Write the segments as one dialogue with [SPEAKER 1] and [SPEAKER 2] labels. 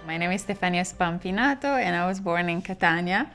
[SPEAKER 1] My name is Stefania Spampinato and I was born in Catania.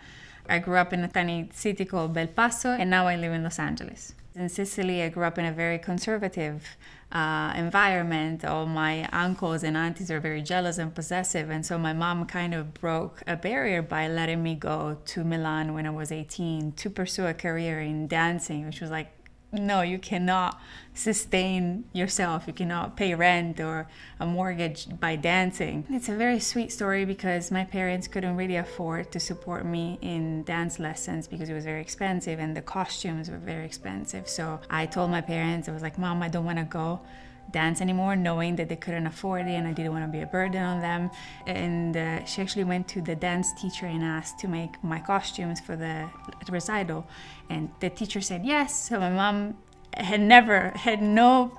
[SPEAKER 1] I grew up in a tiny city called Bel Paso and now I live in Los Angeles. In Sicily, I grew up in a very conservative environment. All my uncles and aunties are very jealous and possessive, and so my mom kind of broke a barrier by letting me go to Milan when I was 18 to pursue a career in dancing, which was like, no, you cannot sustain yourself. You cannot pay rent or a mortgage by dancing. It's a very sweet story because my parents couldn't really afford to support me in dance lessons because it was very expensive and the costumes were very expensive. So I told my parents, I was like, Mom, I don't want to go dance anymore, knowing that they couldn't afford it and I didn't want to be a burden on them. And she actually went to the dance teacher and asked to make my costumes for the recital, and the teacher said yes. So my mom had no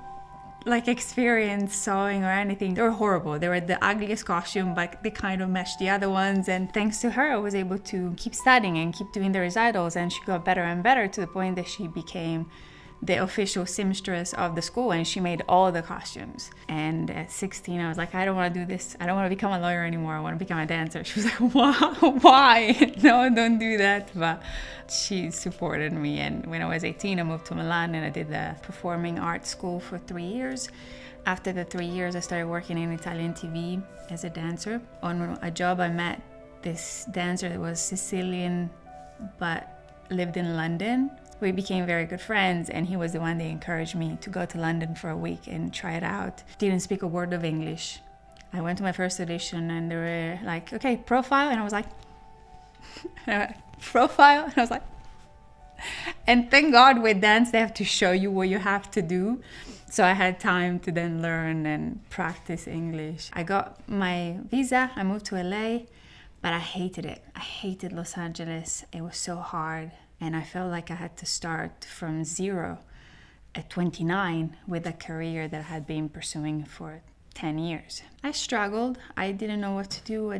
[SPEAKER 1] experience sewing or anything. They were horrible. They were the ugliest costume, but they kind of matched the other ones, and thanks to her I was able to keep studying and keep doing the recitals, and she got better and better to the point that she became the official seamstress of the school, and she made all the costumes. And at 16 I was like, I don't want to do this. I don't want to become a lawyer anymore. I want to become a dancer. She was like, why? No, don't do that. But she supported me, and when I was 18 I moved to Milan and I did the performing arts school for 3 years. After the 3 years I started working in Italian TV as a dancer. On a job I met this dancer that was Sicilian but lived in London. We became very good friends, and he was the one that encouraged me to go to London for a week and try it out. Didn't speak a word of English. I went to my first audition and they were like, okay, profile, and I was like, profile, and I was like, and thank God with dance they have to show you what you have to do. So I had time to then learn and practice English. I got my visa, I moved to LA, but I hated it. I hated Los Angeles. It was so hard. And I felt like I had to start from zero at 29 with a career that I had been pursuing for 10 years. I struggled. I didn't know what to do.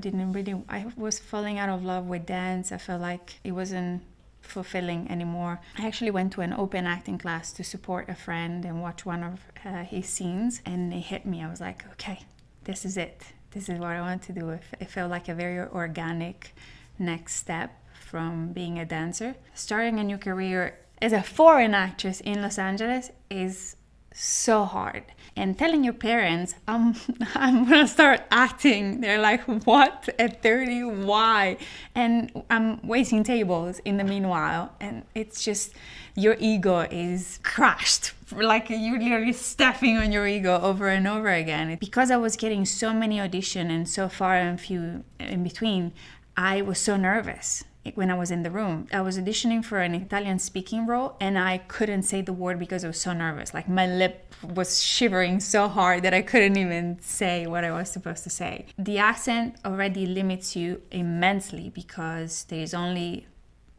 [SPEAKER 1] I was falling out of love with dance. I felt like it wasn't fulfilling anymore. I actually went to an open acting class to support a friend and watch one of his scenes, and it hit me. I was like, okay, this is it. This is what I want to do. It felt like a very organic next step from being a dancer. Starting a new career as a foreign actress in Los Angeles is so hard. And telling your parents, I'm gonna start acting, they're like, what? At 30? Why? And I'm waiting tables in the meanwhile, and it's just, your ego is crushed. Like you're literally stepping on your ego over and over again. Because I was getting so many auditions and so far and few in between, I was so nervous. When I was in the room, I was auditioning for an Italian speaking role and I couldn't say the word because I was so nervous. Like my lip was shivering so hard that I couldn't even say what I was supposed to say. The accent already limits you immensely because there's only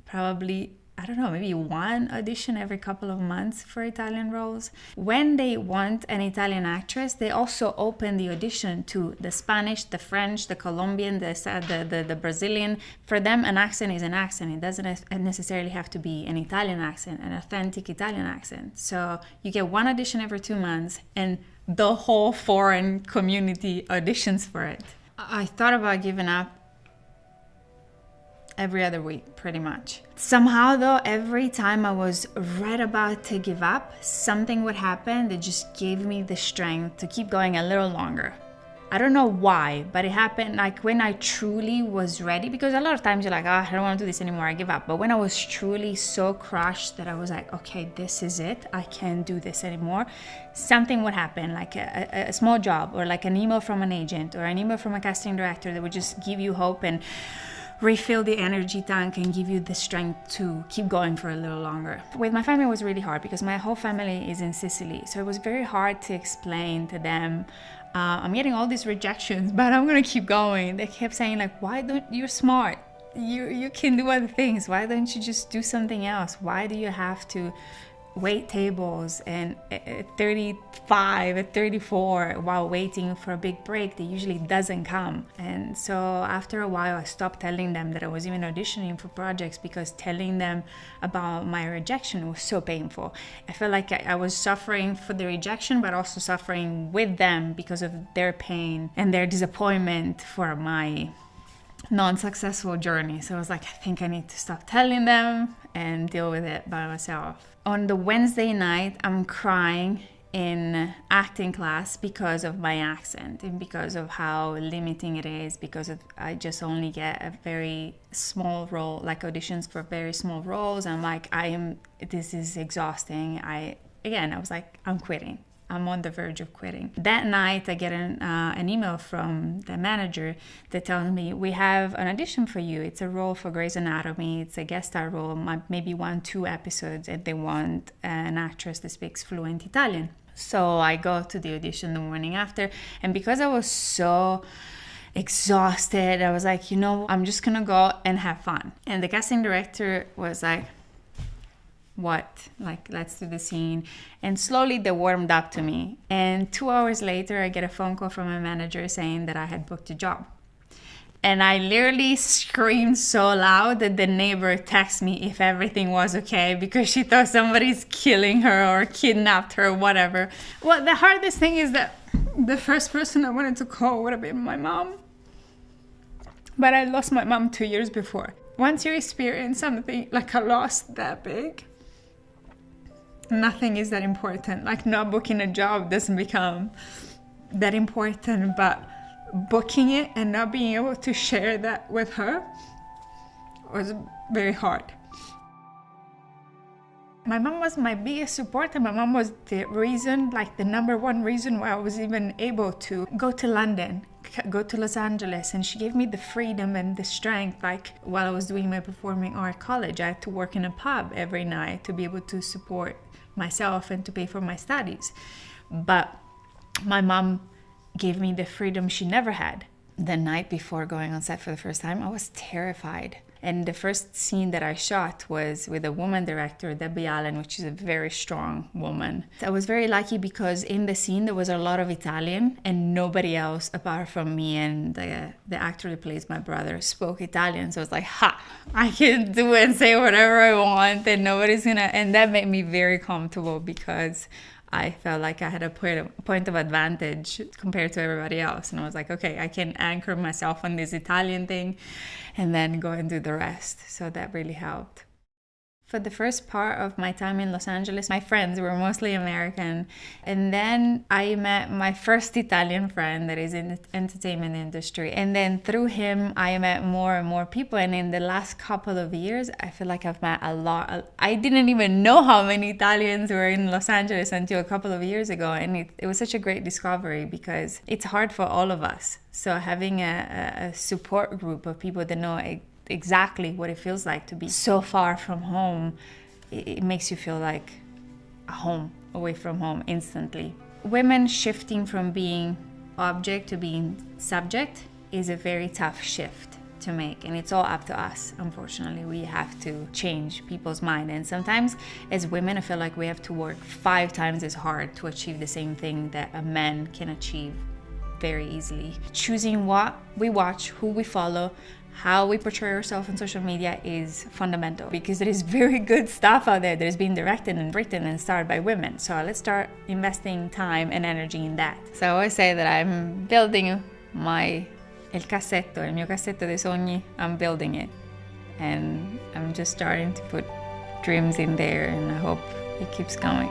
[SPEAKER 1] probably, I don't know, maybe one audition every couple of months for Italian roles. When they want an Italian actress, they also open the audition to the Spanish, the French, the Colombian, the Brazilian. For them, an accent is an accent. It doesn't necessarily have to be an Italian accent, an authentic Italian accent. So you get one audition every 2 months and the whole foreign community auditions for it. I thought about giving up every other week, pretty much. Somehow though, every time I was right about to give up, something would happen that just gave me the strength to keep going a little longer. I don't know why, but it happened like when I truly was ready, because a lot of times you're like, I don't want to do this anymore, I give up. But when I was truly so crushed that I was like, okay, this is it, I can't do this anymore, something would happen, like a small job or like an email from an agent or an email from a casting director that would just give you hope and refill the energy tank and give you the strength to keep going for a little longer. With my family it was really hard because my whole family is in Sicily, so it was very hard to explain to them, I'm getting all these rejections but I'm gonna keep going. They kept saying like, why don't, you're smart, you can do other things, why don't you just do something else, why do you have to wait tables and at 35, at 34, while waiting for a big break that usually doesn't come. And so after a while, I stopped telling them that I was even auditioning for projects, because telling them about my rejection was so painful. I felt like I was suffering for the rejection, but also suffering with them because of their pain and their disappointment for my non-successful journey. So I was like, I think I need to stop telling them and deal with it by myself. On the Wednesday night, I'm crying in acting class because of my accent and because of how limiting it is, because I just only get a very small role, like auditions for very small roles. I'm like, this is exhausting. I was like, I'm quitting. I'm on the verge of quitting. That night, I get an email from the manager that tells me, we have an audition for you. It's a role for Grey's Anatomy. It's a guest star role, maybe 1-2 episodes, and they want an actress that speaks fluent Italian. So I go to the audition the morning after, and because I was so exhausted, I was like, I'm just gonna go and have fun. And the casting director was like, what? Like, let's do the scene. And slowly they warmed up to me. And 2 hours later, I get a phone call from my manager saying that I had booked a job. And I literally screamed so loud that the neighbor texted me if everything was okay, because she thought somebody's killing her or kidnapped her or whatever. Well, the hardest thing is that the first person I wanted to call would have been my mom. But I lost my mom 2 years before. Once you experience something like a loss that big, nothing is that important. Like, not booking a job doesn't become that important, but booking it and not being able to share that with her was very hard. My mom was my biggest support, and my mom was the reason, like the number one reason why I was even able to go to London, go to Los Angeles, and she gave me the freedom and the strength. Like, while I was doing my performing art college, I had to work in a pub every night to be able to support myself and to pay for my studies. But my mom gave me the freedom she never had. The night before going on set for the first time, I was terrified. And the first scene that I shot was with a woman director, Debbie Allen, which is a very strong woman. I was very lucky because in the scene there was a lot of Italian, and nobody else apart from me and the actor that plays my brother spoke Italian. So I was like, I can do and say whatever I want, and nobody's gonna... And that made me very comfortable, because I felt like I had a point of advantage compared to everybody else. And I was like, okay, I can anchor myself on this Italian thing and then go and do the rest. So that really helped. For the first part of my time in Los Angeles, my friends were mostly American. And then I met my first Italian friend that is in the entertainment industry. And then through him, I met more and more people. And in the last couple of years, I feel like I've met a lot. I didn't even know how many Italians were in Los Angeles until a couple of years ago. And it was such a great discovery, because it's hard for all of us. So having a support group of people that know exactly what it feels like to be so far from home, it makes you feel like a home away from home instantly. Women shifting from being object to being subject is a very tough shift to make, and it's all up to us. Unfortunately, we have to change people's mind, and sometimes as women I feel like we have to work 5 times as hard to achieve the same thing that a man can achieve very easily. Choosing what we watch, who we follow, how we portray ourselves on social media is fundamental, because there is very good stuff out there that is being directed and written and starred by women. So let's start investing time and energy in that. So I always say that I'm building el mio cassetto dei sogni. I'm building it, and I'm just starting to put dreams in there, and I hope it keeps going.